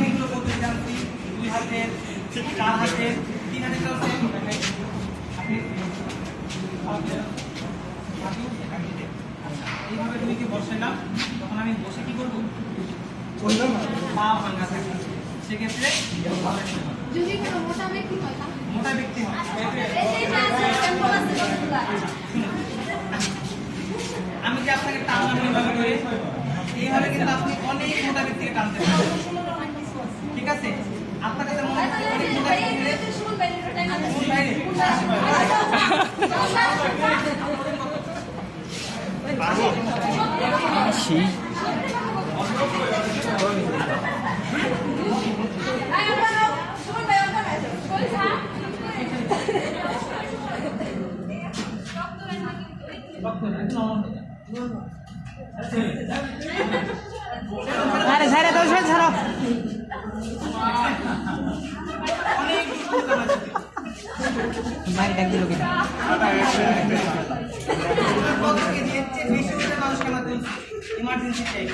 অনেকগুলো পদ্ধতি জানছি, 2 হাতের, 4 হাতের, 3 হাতের চলছে। এইভাবে তুমি কি বসাইলাম, তখন আমি বসে কি করবো, পা ভাঙা থাকে, সেক্ষেত্রে যদি কোনো মোটা ব্যক্তি হয় তাহলে মোটা ব্যক্তি হয়। আমি যে আপনাকে টানলাম এইভাবে করে, এইভাবে কিন্তু আপনি অনেক মোটা ব্যক্তিকে টানতে পারেন, ঠিক আছে? আপনার কাছে মনে হচ্ছে অনেক মোটা ব্যক্তি হলে কোন বাইরে? আরে ছাড়া তো ছাড়ো বাইরে ডাক দিল কিনা মানুষকে আমার ইমার্জেন্সি চাই।